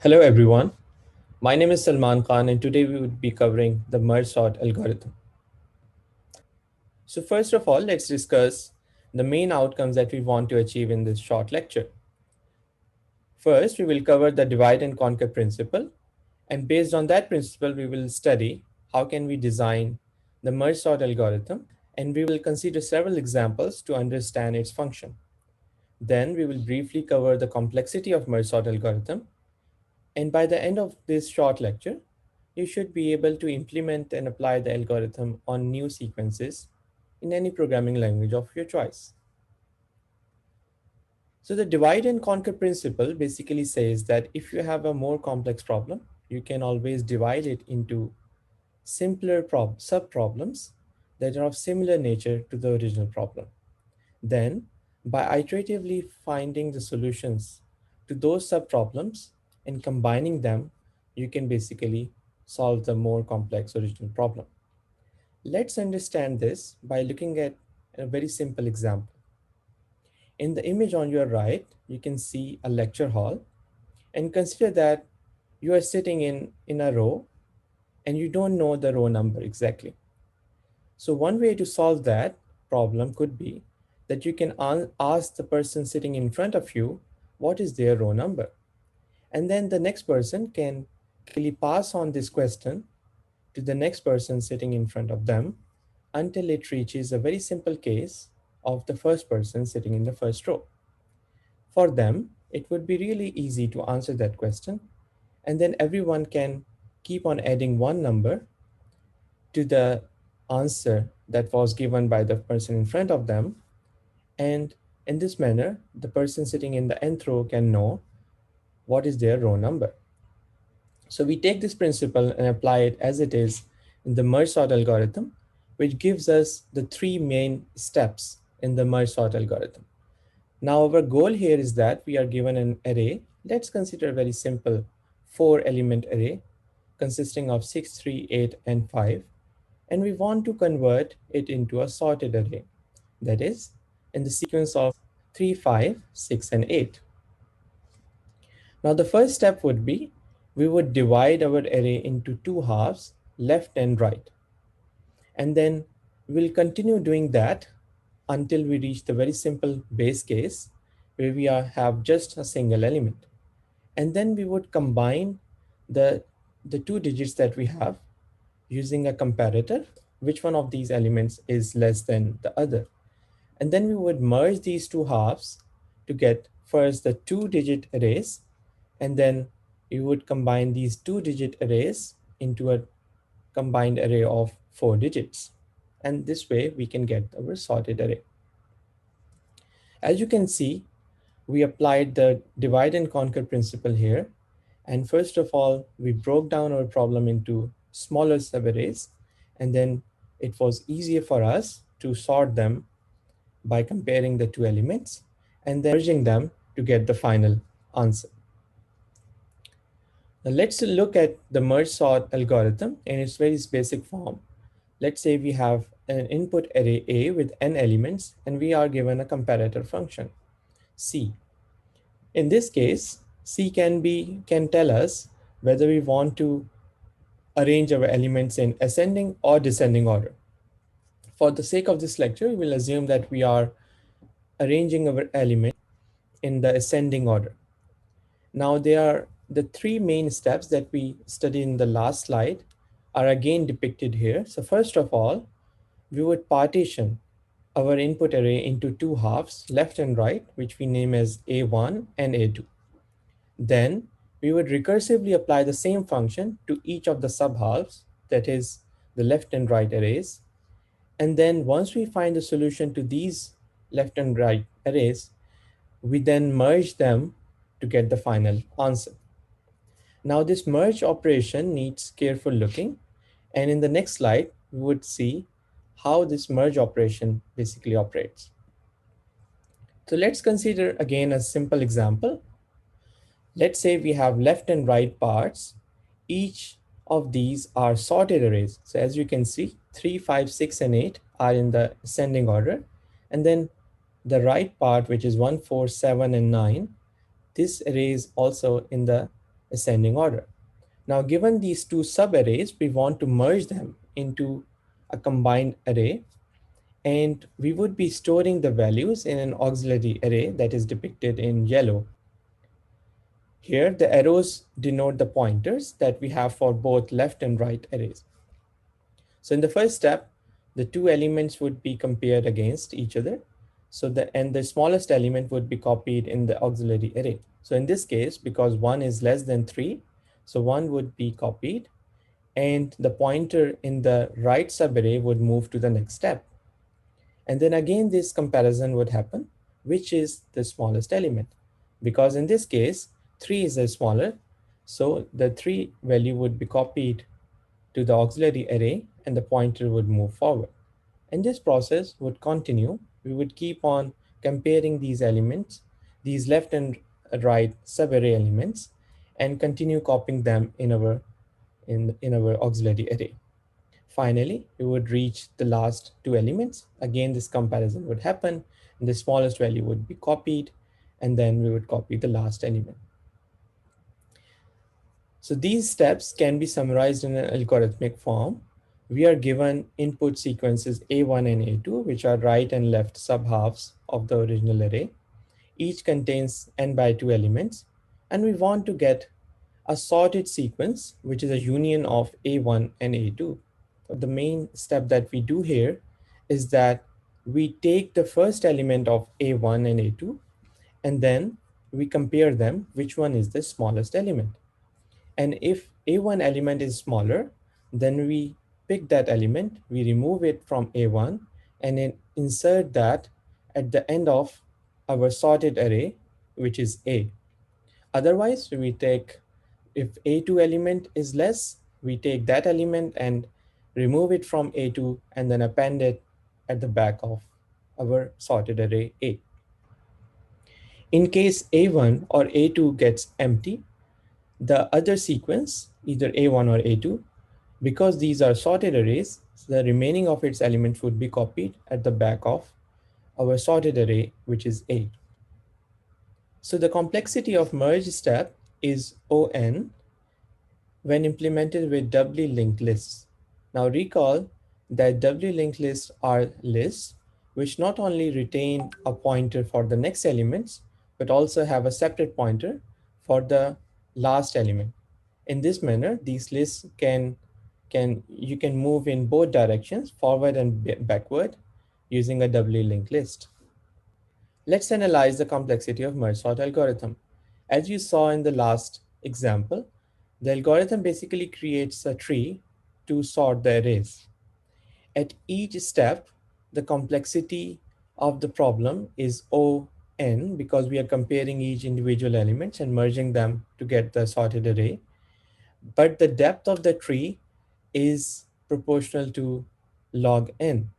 Hello everyone, my name is Salman Khan and today we would be covering the merge sort algorithm. So first of all, let's discuss the main outcomes that we want to achieve in this short lecture. First, we will cover the divide and conquer principle, and based on that principle, we will study how can we design the merge sort algorithm, and we will consider several examples to understand its function. Then we will briefly cover the complexity of merge sort algorithm. And by the end of this short lecture, you should be able to implement and apply the algorithm on new sequences in any programming language of your choice. So the divide and conquer principle basically says that if you have a more complex problem, you can always divide it into simpler sub-problems that are of similar nature to the original problem. Then, by iteratively finding the solutions to those sub-problems and combining them, you can basically solve the more complex original problem. Let's understand this by looking at a very simple example. In the image on your right, you can see a lecture hall, and consider that you are sitting in a row and you don't know the row number exactly. So one way to solve that problem could be that you can ask the person sitting in front of you what is their row number. And then the next person can really pass on this question to the next person sitting in front of them until it reaches a very simple case of the first person sitting in the first row. For them, it would be really easy to answer that question, and then everyone can keep on adding one number to the answer that was given by the person in front of them. And in this manner, the person sitting in the nth row can know what is their row number. So we take this principle and apply it as it is in the merge sort algorithm, which gives us the three main steps in the merge sort algorithm. Now our goal here is that we are given an array. Let's consider a very simple 4-element array consisting of 6, 3, 8, and 5. And we want to convert it into a sorted array. That is, in the sequence of 3, 5, 6, and 8. Now the first step would be, we would divide our array into two halves, left and right. And then we'll continue doing that until we reach the very simple base case where we have just a single element. And then we would combine the, the two digits that we have using a comparator, which one of these elements is less than the other. And then we would merge these two halves to get first the 2-digit arrays, and then we would combine these 2-digit arrays into a combined array of 4 digits. And this way we can get our sorted array. As you can see, we applied the divide and conquer principle here. And first of all, we broke down our problem into smaller subarrays, and then it was easier for us to sort them by comparing the two elements and then merging them to get the final answer. Now let's look at the merge sort algorithm in its very basic form. Let's say we have an input array A with n elements, and we are given a comparator function, C. In this case, C can tell us whether we want to arrange our elements in ascending or descending order. For the sake of this lecture, we will assume that we are arranging our elements in the ascending order. Now there are the three main steps that we studied in the last slide are again depicted here. So first of all, we would partition our input array into two halves, left and right, which we name as A1 and A2. Then we would recursively apply the same function to each of the subhalves, that is the left and right arrays. And then once we find the solution to these left and right arrays, we then merge them to get the final answer. Now this merge operation needs careful looking, and in the next slide, we would see how this merge operation basically operates. So let's consider again a simple example. Let's say we have left and right parts. Each of these are sorted arrays. So as you can see, 3, 5, 6, and 8 are in the ascending order. And then the right part, which is 1, 4, 7, and 9, this array is also in the ascending order. Now, given these two subarrays, we want to merge them into a combined array, and we would be storing the values in an auxiliary array that is depicted in yellow. Here, the arrows denote the pointers that we have for both left and right arrays. So in the first step, the two elements would be compared against each other. And the smallest element would be copied in the auxiliary array. So in this case, because 1 is less than 3, so 1 would be copied, and the pointer in the right subarray would move to the next step. And then again, this comparison would happen, which is the smallest element. Because in this case, 3 is the smaller, so the 3 value would be copied to the auxiliary array and the pointer would move forward. And this process would continue. We would keep on comparing these elements, these left and right subarray elements, and continue copying them in our auxiliary array. Finally, we would reach the last two elements. Again, this comparison would happen, and the smallest value would be copied, and then we would copy the last element. So these steps can be summarized in an algorithmic form. We are given input sequences A1 and A2, which are right and left subhalves of the original array. Each contains n by 2 elements, and we want to get a sorted sequence, which is a union of A1 and A2. The main step that we do here is that we take the first element of A1 and A2, and then we compare them, which one is the smallest element. And if A1 element is smaller, then we pick that element, we remove it from A1, and then insert that at the end of our sorted array, which is A. Otherwise, we take, if A2 element is less, we take that element and remove it from A2 and then append it at the back of our sorted array A. In case A1 or A2 gets empty, the other sequence, either A1 or A2, because these are sorted arrays, the remaining of its elements would be copied at the back of our sorted array, which is A. So the complexity of merge step is O(n) when implemented with doubly linked lists. Now recall that doubly linked lists are lists which not only retain a pointer for the next elements, but also have a separate pointer for the last element. In this manner, these lists you can move in both directions, forward and backward, using a doubly linked list. Let's analyze the complexity of merge sort algorithm. As you saw in the last example, the algorithm basically creates a tree to sort the arrays. At each step, the complexity of the problem is O(n) because we are comparing each individual elements and merging them to get the sorted array. But the depth of the tree is proportional to log n,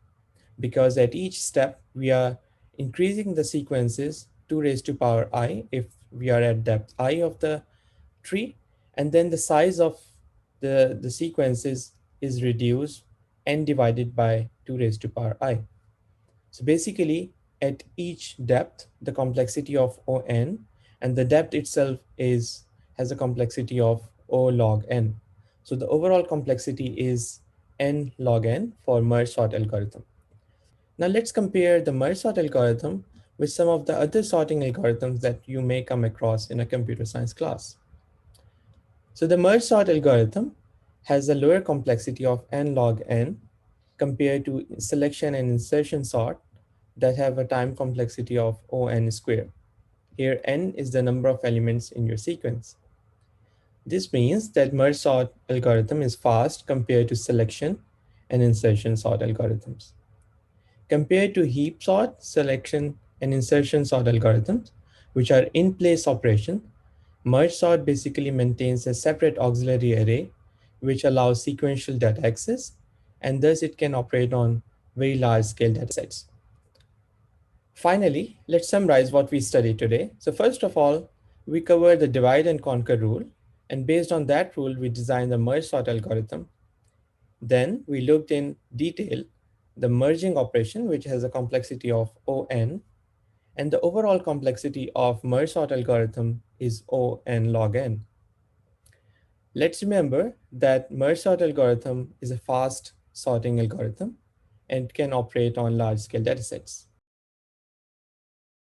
because at each step we are increasing the sequences 2 raised to power I if we are at depth I of the tree, and then the size of the sequences is reduced n divided by 2 raised to power I. So basically, at each depth, the complexity of O(n), and the depth itself has a complexity of O log n. So the overall complexity is n log n for merge sort algorithm. Now let's compare the merge sort algorithm with some of the other sorting algorithms that you may come across in a computer science class. So the merge sort algorithm has a lower complexity of n log n compared to selection and insertion sort that have a time complexity of O(n) squared. Here n is the number of elements in your sequence. This means that merge sort algorithm is fast compared to selection and insertion sort algorithms. Compared to heap sort, selection, and insertion sort algorithms, which are in-place operation, merge sort basically maintains a separate auxiliary array, which allows sequential data access, and thus it can operate on very large-scale datasets. Finally, let's summarize what we studied today. So first of all, we covered the divide and conquer rule, and based on that rule, we designed the merge sort algorithm. Then we looked in detail the merging operation, which has a complexity of O(n), and the overall complexity of merge sort algorithm is O(n) log n. Let's remember that merge sort algorithm is a fast sorting algorithm and can operate on large scale datasets.